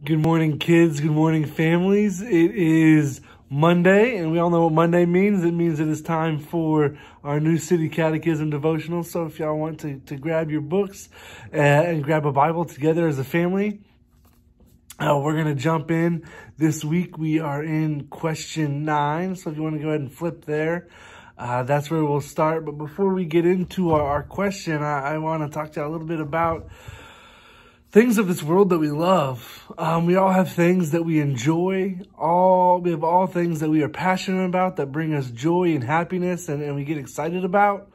Good morning, kids. Good morning, families. It is Monday, and we all know what Monday means. It means it is time for our new City Catechism Devotional. So if y'all want to grab your books and grab a Bible together as a family, we're going to jump in. This week we are in question 9. So if you want to go ahead and flip there, that's where we'll start. But before we get into our question, I want to talk to you a little bit about things of this world that we love. We all have things that we enjoy. We have all things that we are passionate about that bring us joy and happiness and we get excited about.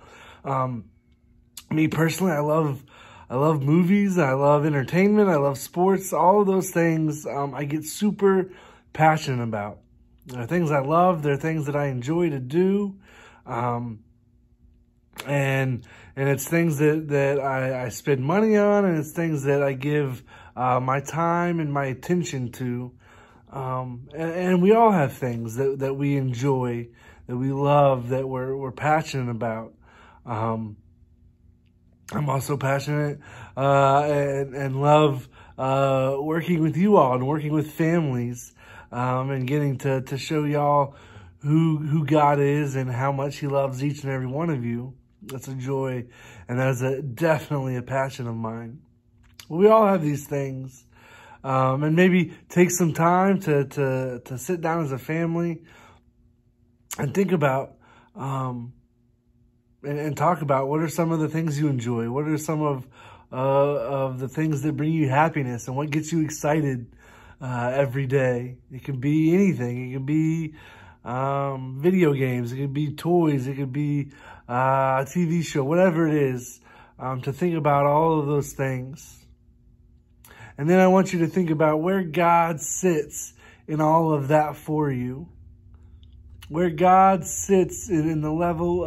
Me personally, I love movies. I love entertainment. I love sports. All of those things I get super passionate about. They're things I love. They're things that I enjoy to do. And it's things that I spend money on, and it's things that I give my time and my attention to. And we all have things that we enjoy, that we love, that we're passionate about. I'm also passionate and love working with you all and working with families and getting to show y'all who God is and how much He loves each and every one of you. That's a joy, and that is definitely a passion of mine. We all have these things, and maybe take some time to sit down as a family and think about and talk about what are some of the things you enjoy. What are some of the things that bring you happiness and what gets you excited every day. It could be anything. It could be video games. It could be toys. It could be a TV show, whatever it is, to think about all of those things. And then I want you to think about where God sits in all of that for you. Where God sits in the level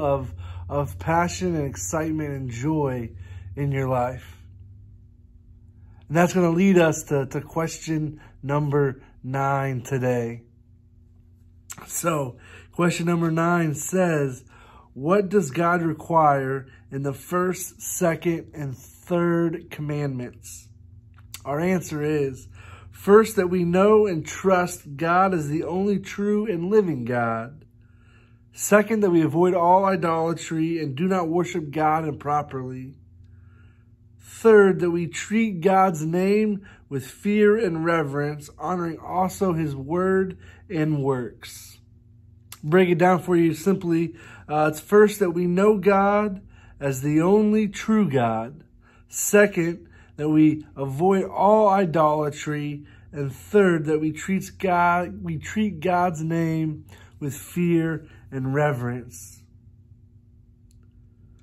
of passion and excitement and joy in your life. And that's going to lead us to question number 9 today. So, question number 9 says, what does God require in the first, second, and third commandments? Our answer is, first, that we know and trust God as the only true and living God. Second, that we avoid all idolatry and do not worship God improperly. Third, that we treat God's name with fear and reverence, honoring also His word and works. Break it down for you simply. It's first that we know God as the only true God. Second, that we avoid all idolatry. And third, that we treat God's name with fear and reverence.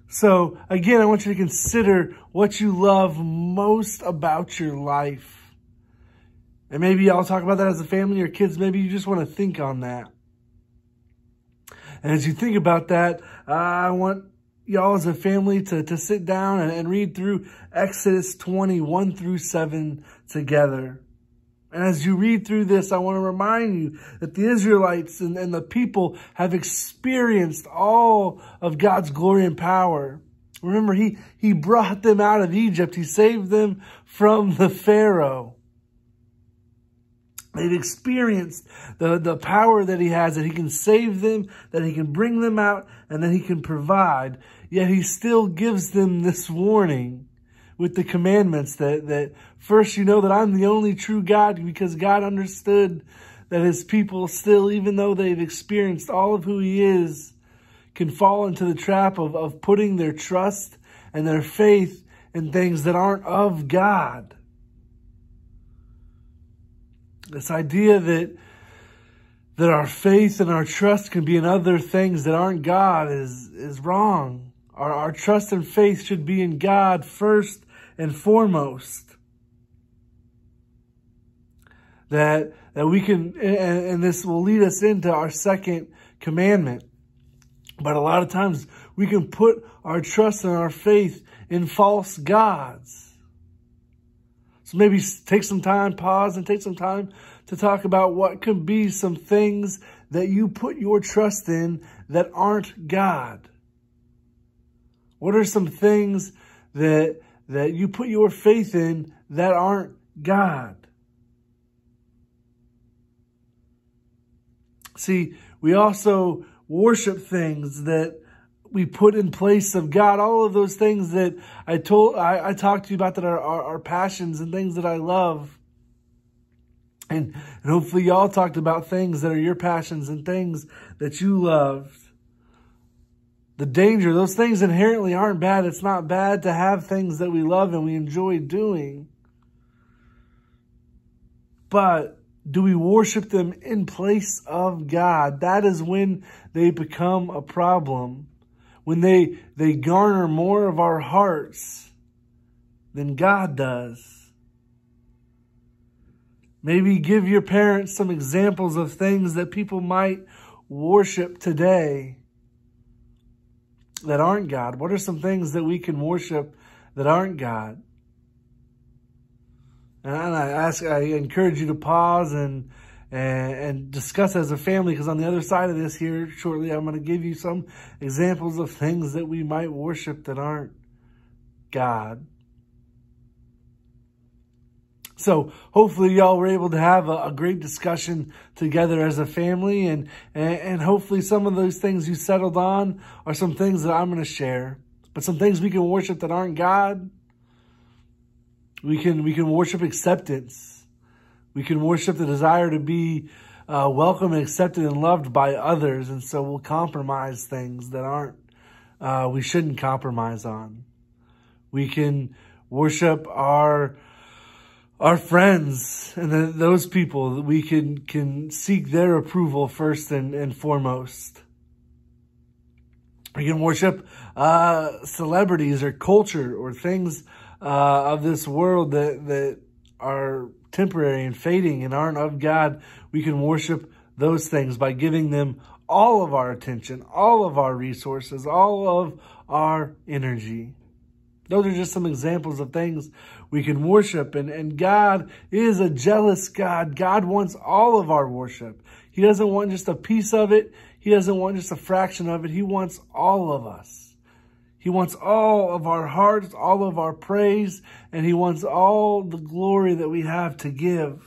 So, again, I want you to consider what you love most about your life. And maybe I'll talk about that as a family or kids. Maybe you just want to think on that. And as you think about that, I want y'all as a family to sit down and read through Exodus 20, 1-7 together. And as you read through this, I want to remind you that the Israelites and the people have experienced all of God's glory and power. Remember, He brought them out of Egypt. He saved them from the Pharaoh. They've experienced the power that He has, that He can save them, that He can bring them out, and that He can provide. Yet He still gives them this warning with the commandments that first you know that I'm the only true God, because God understood that His people still, even though they've experienced all of who He is, can fall into the trap of putting their trust and their faith in things that aren't of God. This idea that our faith and our trust can be in other things that aren't God is wrong. Our trust and faith should be in God first and foremost. That we can, and this will lead us into our second commandment. But a lot of times we can put our trust and our faith in false gods. So maybe take some time, pause, and take some time to talk about what could be some things that you put your trust in that aren't God. What are some things that you put your faith in that aren't God? See, we also worship things that we put in place of God. All of those things that I talked to you about that are passions and things that I love. And hopefully y'all talked about things that are your passions and things that you loved. The danger, those things inherently aren't bad. It's not bad to have things that we love and we enjoy doing. But do we worship them in place of God? That is when they become a problem. When they garner more of our hearts than God does. Maybe give your parents some examples of things that people might worship today that aren't God. What are some things that we can worship that aren't God? And I encourage you to pause and discuss as a family, because on the other side of this here shortly, I'm going to give you some examples of things that we might worship that aren't God. So hopefully y'all were able to have a great discussion together as a family, and hopefully some of those things you settled on are some things that I'm going to share. But some things we can worship that aren't God. We can worship acceptance. We can worship the desire to be welcome and accepted and loved by others, and so we'll compromise things that aren't we shouldn't compromise on. We can worship our friends and those people that we can seek their approval first and foremost. We can worship celebrities or culture or things of this world that are temporary and fading and aren't of God. We can worship those things by giving them all of our attention, all of our resources, all of our energy. Those are just some examples of things we can worship. And God is a jealous God. God wants all of our worship. He doesn't want just a piece of it. He doesn't want just a fraction of it. He wants all of us. He wants all of our hearts, all of our praise, and He wants all the glory that we have to give.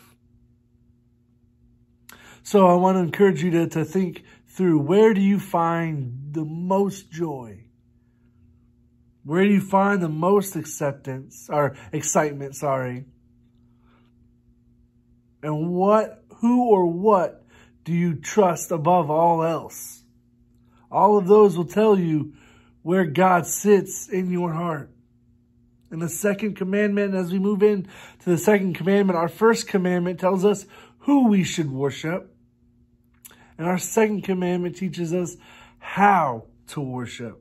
So I want to encourage you to think through, where do you find the most joy? Where do you find the most excitement, And who or what do you trust above all else? All of those will tell you where God sits in your heart. And the second commandment, as we move in to the second commandment, our first commandment tells us who we should worship. And our second commandment teaches us how to worship.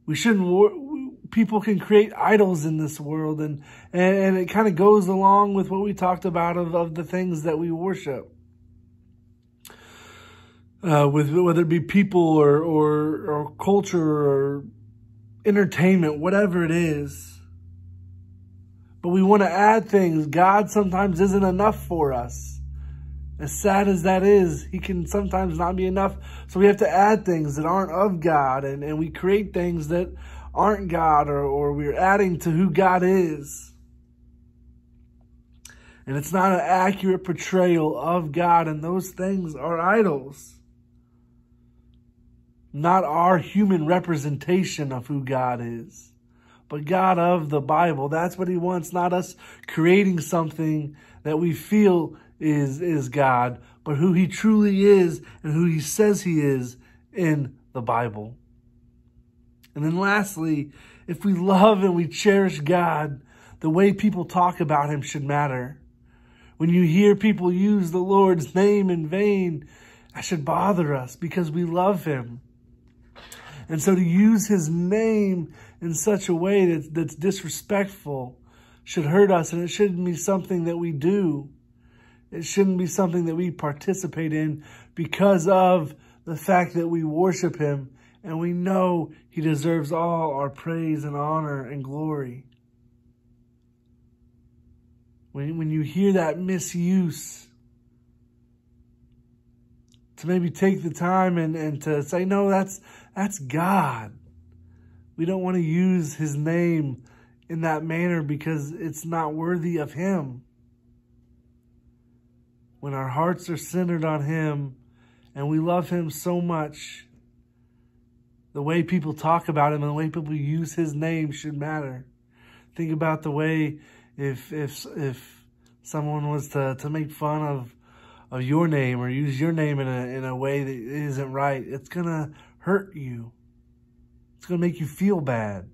We shouldn't. People can create idols in this world, and it kind of goes along with what we talked about of the things that we worship. Whether it be people or culture or entertainment, whatever it is. But we want to add things. God sometimes isn't enough for us. As sad as that is, He can sometimes not be enough. So we have to add things that aren't of God, and we create things that aren't God, or we're adding to who God is. And it's not an accurate portrayal of God, and those things are idols. Not our human representation of who God is, but God of the Bible. That's what He wants, not us creating something that we feel is God, but who He truly is and who He says He is in the Bible. And then lastly, if we love and we cherish God, the way people talk about Him should matter. When you hear people use the Lord's name in vain, that should bother us because we love Him. And so to use His name in such a way that's disrespectful should hurt us, and it shouldn't be something that we do. It shouldn't be something that we participate in because of the fact that we worship Him and we know He deserves all our praise and honor and glory. When you hear that misuse, to maybe take the time and to say, no, that's God. We don't want to use His name in that manner because it's not worthy of Him. when our hearts are centered on Him and we love Him so much, the way people talk about Him and the way people use His name should matter. Think about the way if someone was to make fun of your name or use your name in a way that isn't right, it's going to hurt you. It's going to make you feel bad.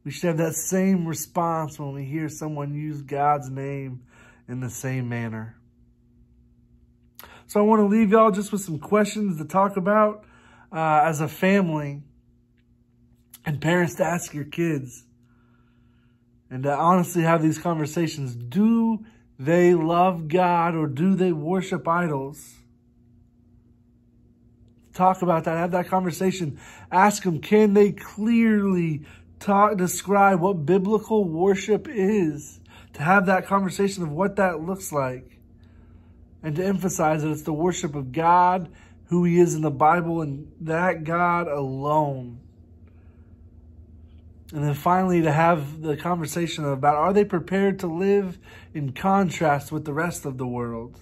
We should have that same response when we hear someone use God's name in the same manner. So I want to leave y'all just with some questions to talk about as a family, and parents to ask your kids, and to honestly have these conversations. Do they love God or do they worship idols? Talk about that. Have that conversation. Ask them, can they clearly describe what biblical worship is? To have that conversation of what that looks like. And to emphasize that it's the worship of God, who He is in the Bible, and that God alone. And then finally, to have the conversation about, are they prepared to live in contrast with the rest of the world?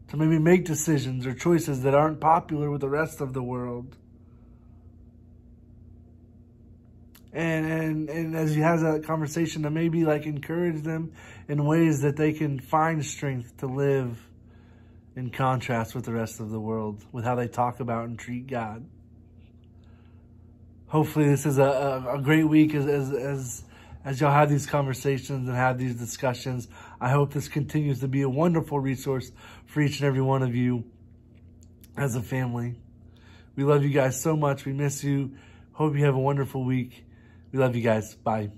To maybe make decisions or choices that aren't popular with the rest of the world. And as you have that conversation, to maybe encourage them in ways that they can find strength to live in contrast with the rest of the world, with how they talk about and treat God. Hopefully this is a great week as y'all have these conversations and have these discussions. I hope this continues to be a wonderful resource for each and every one of you as a family. We love you guys so much. We miss you. Hope you have a wonderful week. We love you guys. Bye.